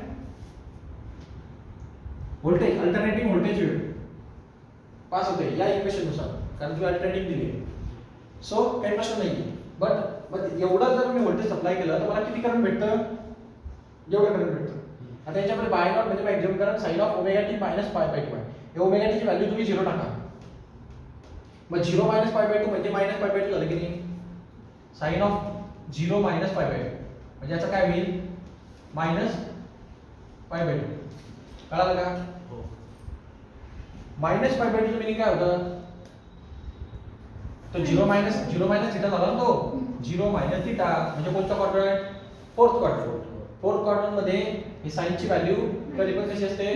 Speaker 1: Voltage, alternating voltage wave pass होते या इक्वेशन नुसार, कारण तुम्ही अल्टरनेटिंग दिली आहे. सो काही प्रश्न नाही. बट एवढं जर मी व्होल्टेज सप्लाय केलं तर मला किती करंट भेटतं? एवढं करंट भेटतं. आता याच्यामध्ये बाय नॉट म्हणजे maximum current sine of omega t minus pi by 2 आहे. हे ओमेगा टीची व्हॅल्यू तुम्ही 0 टाका. मग 0 मायनस पाय बाय 2 म्हणजे मायनस पाय बाय 2 झालं की नाही? Sine of 0 minus pi by 2 म्हणजे याचं काय होईल? Minus pi by 2. कळालं का? मायनस पाय बाय 2 चं मिनिंग काय होतं? तो 0 मायनस थिटा झाला ना तो. 0 मायनस थिटा म्हणजे कोणता quadrant? Fourth quadrant. Fourth quadrant मध्ये ही साइनची व्हॅल्यू कधी पण कशी असते?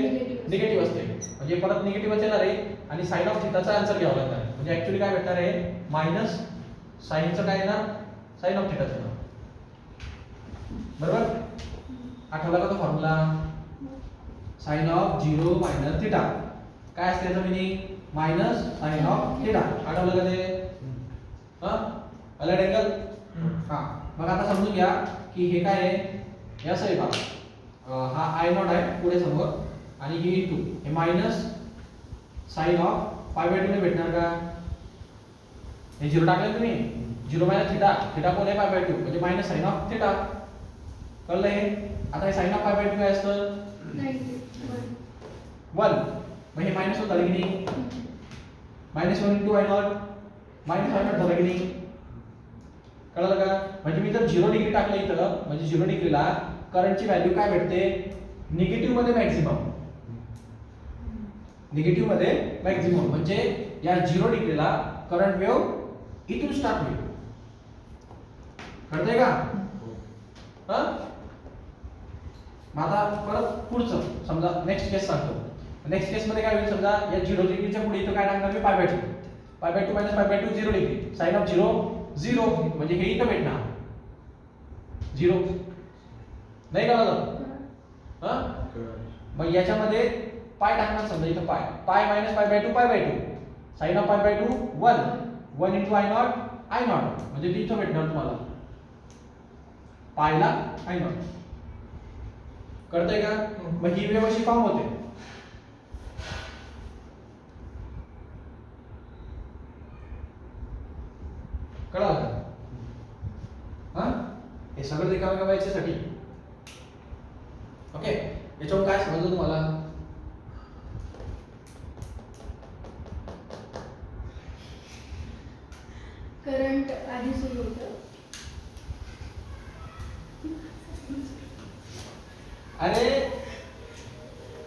Speaker 1: निगेटिव्ह असते. म्हणजे परत निगेटिव्हच येणार आहे आणि साइन ऑफ थिटाचा आन्सर घ्यावा लागणार आहे. म्हणजे ऍक्च्युअली काय भेटणार आहे? मायनस साइनचं काय येणार? साइन ऑफ थिटाचं येणार. बरोबर? आठवला का तो formula? Sine of 0 minus theta काय असते याचं meaning? Minus sine of theta. आठवलं का ते? Alert angle. हा, मग आता समजून घ्या की हे काय आहे? हे असं आहे बघा, हा आय नॉट आहे पुढे समोर आणि हे इनटू हे minus sine of pi by 2 ने भेटणार का? हे 0 टाकलं तुम्ही. 0 मायनस थिटा, थिटा कोण आहे? पाय बाय 2 म्हणजे मायनस साइन ऑफ थिटा. कळलं हे? आता हे साइन ऑफ पाय बाय 2 काय असतं? 1. मग हे मायनस होत झालं की नाही? Minus 1 into I not minus I not झालं की नाही? कळलं का? म्हणजे मी जर 0 डिग्री टाकलं इथं म्हणजे 0 डिग्रीला करंटची व्हॅल्यू काय भेटते? निगेटिव्ह मध्ये मॅक्झिमम. निगेटिव्ह मध्ये मॅक्झिमम म्हणजे या 0 डिग्रीला करंट वेव्ह इथून स्टार्ट होईल. कळतंय का? मग आता परत पुढचं समजा नेक्स्ट केस सांगतो. नेक्स्ट केस मध्ये काय होईल? समजा या 0 डिग्रीच्या पुढे इथं काय टाकणार मी? पाय by 2. Pi by 2 minus pi by 2 0 degree. Sine of 0 0 म्हणजे हे इथं भेटणार 0. नाही कळलं? मग याच्यामध्ये पाय टाकणार. समजा इथं pi minus pi by 2 pi by 2. Sine of pi by 2 1 into I nought म्हणजे ते इथं भेटणार तुम्हाला पायला आय नॉट. कळतंय का? मग ही वेव्ह अशी फॉर्म होते. कळलं का? हे सगळं रिकाम्या व्हायच्यासाठी. ओके, याच्यावर काय समजलं तुम्हाला?
Speaker 2: करंट आधी सुरू होतं.
Speaker 1: अरे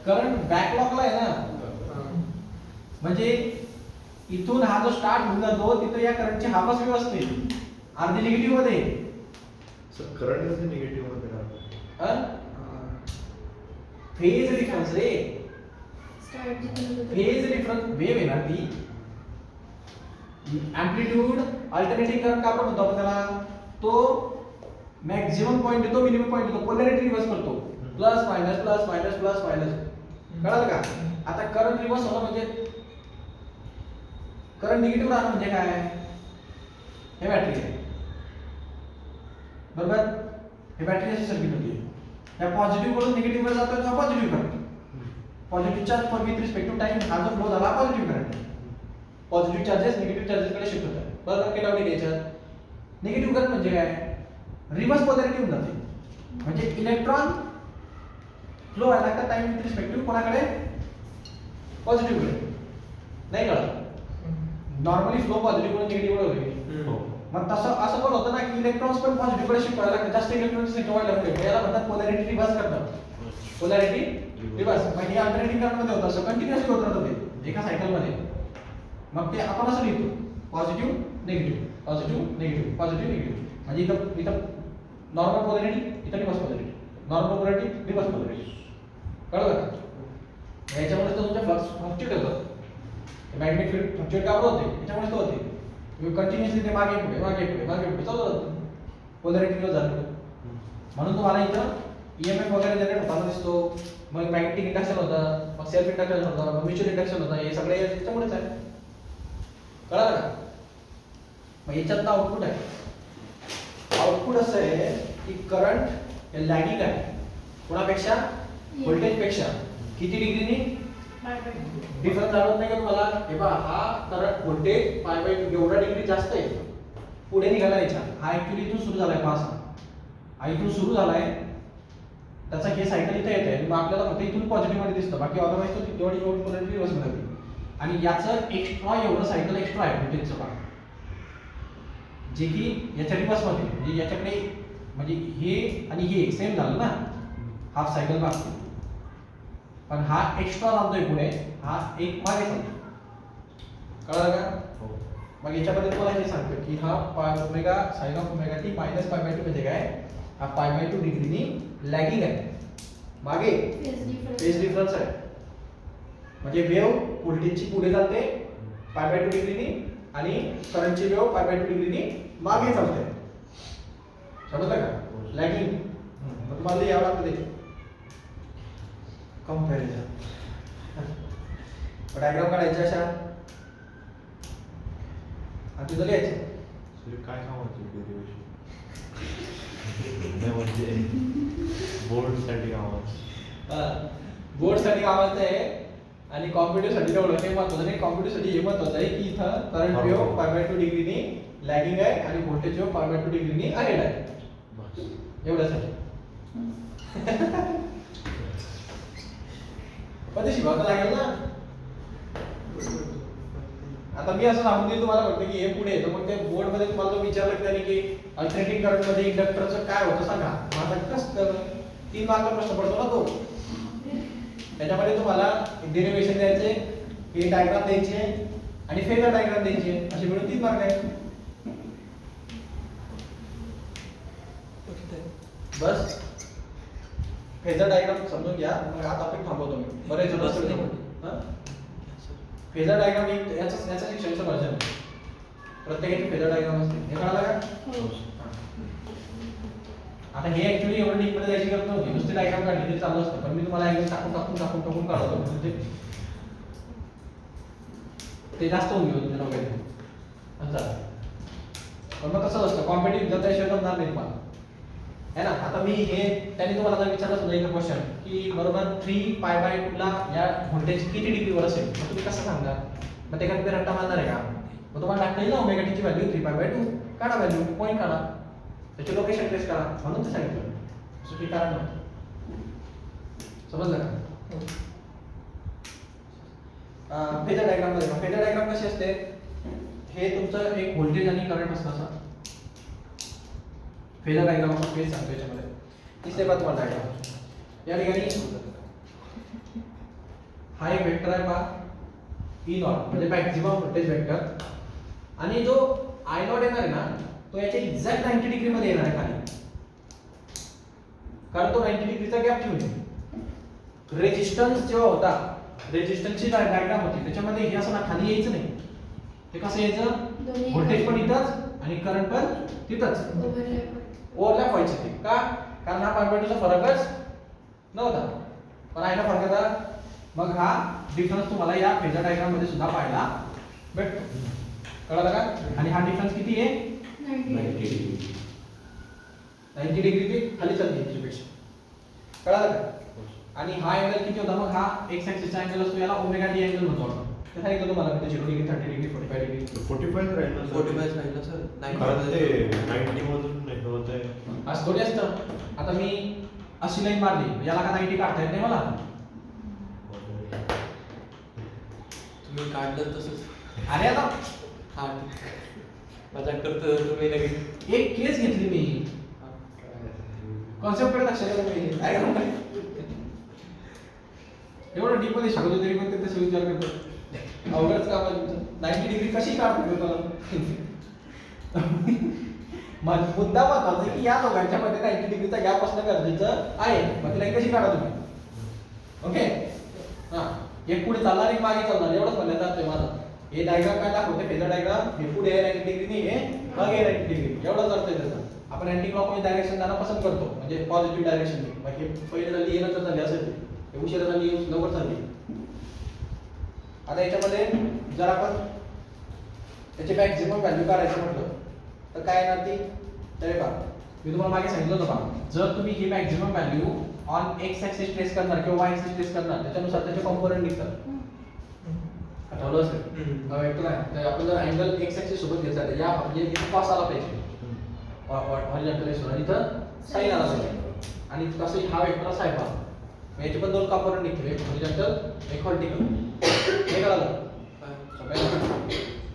Speaker 1: करंट बॅकलॉगला आहे ना, म्हणजे इथून हा जो स्टार्ट होऊन जातो तिथं या करंटची हाफच वेव्ह असते अर्धी निगेटिव्ह मध्ये.
Speaker 3: करंट मध्ये निगेटिव्ह मध्ये राहतो.
Speaker 1: फेज डिफरन्स रे.
Speaker 2: स्टार्ट जिथून
Speaker 1: फेज डिफरन्स वेव्ह आहे ना ती. एम्प्लिट्यूड अल्टरनेटिंग करंट का आपण म्हणतो आपण त्याला? तो मॅक्झिमम पॉइंट देतो, मिनिमम पॉइंट देतो, पोलॅरिटी रिव्हर्स करतो. Plus minus plus minus plus minus. कळलं का? आता करंट रिव्हर्स होणं म्हणजे करंट निगेटिव्ह राहणं म्हणजे काय? हे बॅटरी आहे. बरोबर? हे बॅटरी अशी सर्किट होती. या पॉझिटिव्ह कडून निगेटिव्ह वर जातो तेव्हा positive current. Positive charge for with respect to time हा जो फ्लो झाला positive current. Positive charges negative charges कडे शिफ्ट होतात. बरोबर? काय डाऊट घ्यायच्यात? निगेटिव्ह करंट म्हणजे काय? रिव्हर्स पोलॅरिटी होऊन जाते. म्हणजे इलेक्ट्रॉन फ्लो व्हायला लागतात टाइम विथ रिस्पेक्ट टू कोणाकडे? पॉझिटिव्ह कडे. नाही कळलं? नॉर्मली फ्लो पॉझिटिव्ह कडून निगेटिव्ह कडे होते. मग तसं असं पण होतं ना की इलेक्ट्रॉन्स पण पॉझिटिव्ह कडे शिफ्ट व्हायला लागतात. जास्त इलेक्ट्रॉन्स संख्या वाढल्या म्हणजे याला म्हणतात पोलॅरिटी रिव्हर्स करतात. Polarity reverse. मग हे अल्टरनेटिंग करंट मध्ये होतं. असं कंटिन्युअसली होत राहतं ते एका सायकल मध्ये. मग ते आपण असं लिहितो positive negative positive negative positive negative. म्हणजे इथं नॉर्मल पोलॅरिटी, इथं reverse polarity, normal polarity, reverse polarity. कळलं का? याच्यामुळे तर तुमच्या फ्लक्स फ्लक्च्युएट होतं. मॅग्नेटिक फील्ड फ्लक्च्युएट का होते? याच्यामुळे तो होते. कंटिन्युअसली ते मागे पुढे मागे पुढे मागे पुढे चालू राहतं. पोलॅरिटी रिव्हर्स झालं. म्हणून तुम्हाला इथं ईएमएफ वगैरे जनरेट होताना दिसतो, मग मॅग्नेटिक इंडक्शन होतं, मग सेल्फ इंडक्शन होतं, मग म्युच्युअल इंडक्शन होतं, हे सगळे याच्यामुळेच आहे. कळलं का? मग याच्यातलं आउटपुट आहे. आउटपुट असं आहे की करंट हे लॅगिंग आहे कोणापेक्षा? व्होल्टेज पेक्षा. किती डिग्रीनी? डिफरन्स जाणवत नाही का तुम्हाला? हे पहा, हा करंट व्होल्टेज पाय बाय एवढा डिग्री जास्त आहे, पुढे निघाला याच्या. हा ऍक्च्युली इथून सुरू झालाय पास, हा इथून सुरू झालाय, त्याचा हे सायकल इथे येते. मग आपल्याला फक्त इथून पॉझिटिव्ह मध्ये दिसतं, बाकी अदरवाईज तो एवढी एवढी रिव्हर्स मध्ये. आणि याचं एक्स्ट्रा एवढं सायकल एक्स्ट्रा आहे व्होल्टेजचं पहा, जे की याच्या रिव्हर्स मध्ये, म्हणजे याच्याकडे म्हणजे हे आणि हे सेम झालं ना, हाफ सायकल मागते. पण हा एक्स्ट्रा जातोय पुढे, हा एक मागे चालतो. कळलं का? मग याच्यामध्ये तुम्हाला हे सांगतो की हा पाय omega sine of omega t minus pi by 2 म्हणजे काय? हा पाय बाय 2 डिग्रीनी लॅगिंग आहे, मागे फेज डिफरन्स आहे. म्हणजे वेव्ह व्होल्टेजची पुढे जाते पाय बाय 2 डिग्रीनी आणि करंटची वेव्ह पाय बाय 2 डिग्रीनी मागे चालते. समजलं का? लॅगिंग. मग तुम्हाला यावं लागतं ते कंपॅरिझन. डायग्राम काढायच्या अशा आणि तुझं लिहायचं.
Speaker 3: काय सांगायचं म्हणजे बोर्डसाठी कामाचं,
Speaker 1: बोर्डसाठी कामाचं आहे आणि कॉम्प्युटर साठी तेवढं हे महत्वाचं नाही. कॉम्प्युटर साठी हे महत्वाचं आहे की इथं करंट वेव्ह पाय बाय 2 डिग्रीनी लॅगिंग आहे आणि व्होल्टेज वेव्ह पाय बाय 2 डिग्रीनी अहेड आहे. एवढ्यासाठी पण ते शिकवायला लागेल ना. आता मी असं सांगून देईल तुम्हाला फक्त की हे पुढे येतं, मग ते बोर्ड मध्ये तुम्हाला जो विचारलं की त्याने की अल्टरनेटिंग करंट मध्ये इंडक्टरचं काय होतं सांगा. माझा कसं 3 मार्क प्रश्न पडतो ना तो. त्याच्यामध्ये तुम्हाला डेरिव्हेशन द्यायचे, हे डायग्राम द्यायचे आणि फेजर डायग्राम द्यायचे, असे मिळून 3 मार्क आहेत. बस फेजर डायग्राम समजून घ्या, मग हा टॉपिक थांबवतो मी. बरेच जण असतात फेजर डायग्राम याचा शिक्षणाचं वर्जन आहे. प्रत्येकाची फेजर डायग्राम असते, हे कळालं का? आता हे ऍक्च्युअली एवढं डीप मध्ये जायची गरज नव्हती, नुसते डायग्राम काढली तरी चालू असतं, पण मी तुम्हाला एकदम टाकून काढतो म्हणजे ते जास्त होऊन गेलं तुमच्या डोक्यात. अच्छा, पण मग कसं असतं कॉम्पिटिटिव्ह जर त्याशिवाय जमणार नाही तुम्हाला, है ना. आता मी हे त्यांनी तुम्हाला जर विचारलं समजा एक क्वेश्चन की बरोबर 3 पाय बाय 2 ला या व्होल्टेज किती डिग्रीवर असेल, मग तुम्ही कसं सांगणार? मग ते काय रट्टा मारणार आहे का? मग तुम्हाला टाकता येईल ना ओमेगा टीची व्हॅल्यू 3 पाय बाय 2 काढा, व्हॅल्यू पॉईंट काढा, त्याचे लोकेशन ट्रेस करा, म्हणून ते सांगितलं. असं काही कारण नव्हतं. समजलं का? फेजर डायग्राम मध्ये फेजर डायग्राम कशी असते? हे तुमचं एक व्होल्टेज आणि करंट असतं असं. फेजर डायग्राम आपण फेज सांगतो याच्यामध्ये. तिसरे बात तुम्हाला डायग्राम या ठिकाणी हा एक वेक्टर आहे पहा, ई नॉट म्हणजे मॅक्झिमम व्होल्टेज वेक्टर, आणि जो आय नॉट येणार आहे ना तो याच्या एक्झॅक्ट 90 डिग्री मध्ये येणार आहे खाली, कारण तो 90 डिग्रीचा गॅप ठेवून आहे. रेजिस्टन्स जेव्हा होता, रेजिस्टन्सची डायग्राम होती त्याच्यामध्ये हे असं ना खाली यायचं नाही. ते कसं यायचं? व्होल्टेज पण इथंच आणि करंट पण तिथंच ओव्हरलॅप व्हायचे ते. का? कारण हा कॉन्व्हर्टरचा फरकच नव्हता, पण आहे ना फरक होता. मग हा डिफरन्स तुम्हाला या फेजर डायग्राम मध्ये सुद्धा पाहायला भेटतो. कळलं का? आणि हा डिफरन्स किती आहे? 90 डिग्री ते खाली चालते याच्यापेक्षा. कळलं का? आणि हा अँगल किती होता? मग हा एक्स ऍक्सिसचा अँगल असतो, याला ओमेगा डी अँगल म्हणतो आपण. ते सांगितलं तुम्हाला मी 0 डिग्री 30 डिग्री 45 डिग्री
Speaker 3: 45 राहील ना?
Speaker 4: 45 राहील ना सर.
Speaker 3: कारण ते 90 मधून नाही होतंय.
Speaker 1: असं थोडी असतं. आता मी अशी लाईन मारली, याला का 90 काढता येत नाही मला?
Speaker 4: तुम्ही काढलं तसंच.
Speaker 1: अरे आता
Speaker 4: हा मजा करतो तुम्ही लगेच.
Speaker 1: एक केस घेतली मी, कॉन्सेप्ट कडे लक्ष द्यायला पाहिजे. एवढं डीप मध्ये सांगतो तरी पण ते तसं विचार करतो. अवघडच काम आहे तुमचं. 90 डिग्री कशी काढतो तुम्हाला? मुद्दा महत्वाचा आहे की या दोघांच्या मध्ये 90 डिग्रीचा गॅप असणं गरजेचं आहे. मग ती लाईन कशी काढा तुम्ही? ओके, हा, एक पुढे चालणार एक मागे चालणार, एवढंच म्हणण्यात जातोय माझं. हे डायग्राम काय दाखवते? Phasor diagram. हे पुढे 90 डिग्री, हे मागे 90 डिग्री, एवढंच अर्थ आहे त्याचा. आपण अँटी क्लॉकवाईज डायरेक्शन जाणं पसंत करतो, म्हणजे पॉझिटिव्ह डायरेक्शन. मग हे पहिले झाली ये नंतर झाली असेल, हे उशिरा झाली लवकर झाली. आता याच्यामध्ये जर आपण त्याची मॅक्झिमम व्हॅल्यू काढायचं म्हटलं तर काय येणार ती, तर पहा मी तुम्हाला मागे सांगितलं होतं पहा, जर तुम्ही ही maximum value on x axis trace करणार किंवा वाय ऍक्सिस ट्रेस करणार, त्याच्यानुसार त्याचे कॉम्पोनंट निघतात. आठवलं असेल वेक्टर आहे, तर आपण जर अँगल एक्स ऍक्सिस सोबत घेतला तर या म्हणजे इथं कॉस आला पाहिजे हॉरिझॉन्टल एक्स आणि इथं साइन आला पाहिजे. आणि तसं हा वेक्टर असा आहे पहा, याचे पण दोन कॉम्पोनंट निघतील, एक हॉरिझॉन्टल एक व्हर्टिकल. हे कळालं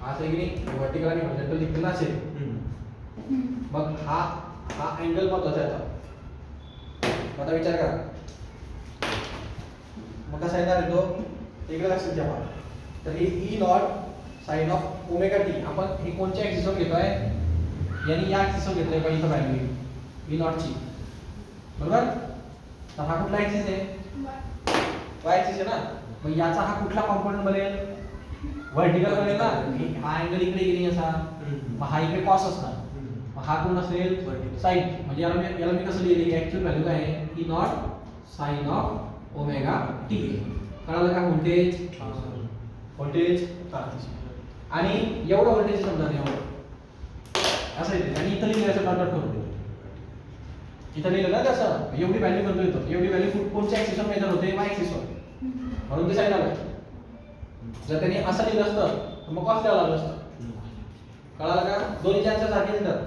Speaker 1: असं की नाही, व्हर्टिकल आणि हॉरिझॉन्टल निघतील असेल. मग हा अँगल महत्वाचा आहे. आता विचार करा मग कसा येणार आहे तो, इकडे लक्षात घ्या. तर हे E nought sine of omega t आपण हे कोणत्या ऍक्सिसवर घेतोय, यानी या ऍक्सिसवर घेतलंय पाहिजे इथं व्हॅल्यू ई नॉट ची, बरोबर. तर हा कुठला ऍक्सिस आहे, वाय ऍक्सिस आहे ना. मग याचा हा कुठला कॉम्पोनंट बनेल, व्हर्टिकल बनेल ना. हा अँगल इकडे गेली असा, मग हा इकडे कॉस असणार, मग हा कोण असेल साइन. म्हणजे याला मी कसं लिहिलं, ऍक्च्युअल व्हॅल्यू काय आहे, E nought sine of omega t. कळालं का, व्होल्टेज आणि एवढं व्होल्टेज समजा एवढं असं येते. आणि इथं लिहिलं असं डॉट करून इथं लिहिलं ना तसं, एवढी व्हॅल्यू करतो येतो, एवढी व्हॅल्यू कोणत्या ऍक्सिसवर मेजर होते, वाय ऍक्सिसवर, म्हणून ते साइन आलं. जर त्यांनी असं लिहिलं असतं तर मग कॉस द्यावं लागलं असतं. कळालं का, दोन्ही चान्सेस सारखेच येतात.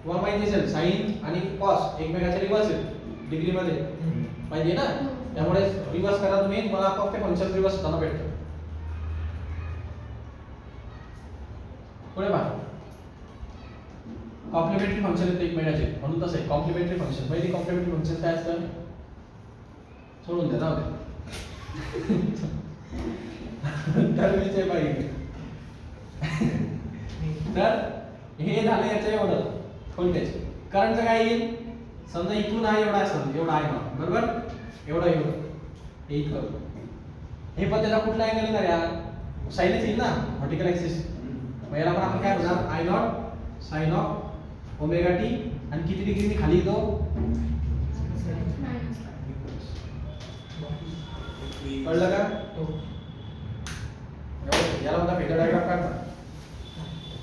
Speaker 1: तुम्हाला माहिती असेल साइन आणि कॉस एकमेकाच्या रिव्हर्स आहेत डिग्रीमध्ये, माहिती आहे ना. त्यामुळे रिव्हर्स करा तुम्ही, तुम्हाला आपोआप ते फंक्शन रिव्हर्स होताना भेटतं. पुढे पहा, कॉम्प्लिमेंटरी फंक्शन येते एकमेकाचे, म्हणून तसं आहे कॉम्प्लिमेंटरी फंक्शन. पहिली कॉम्प्लिमेंटरी फंक्शन काय असतं, सोडून द्या जाऊ दे. तर मी ते पाहिजे. तर हे झालं याचं एवढं व्होल्टेज. करंटचं काय येईल, समजा इथून आहे एवढा असेल, एवढा आहे ना, बरोबर, एवढं हे इथं, हे पण त्याचा कुठला अँगल येणार या साइनच येईल ना, व्हर्टिकल ऍक्सिस. मग याला पण आपण काय होणार, I nought sine of omega t, आणि किती डिग्रीने खाली येतो, कळलं का. याला म्हणता फेजर डायग्राम काढता.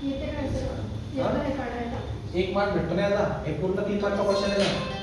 Speaker 2: येते काय सर, येतं हे काढायला.
Speaker 1: एक मार्क भेटतो ना याचा, एक पूर्ण 3 मार्कचा क्वेश्चन आहे ना.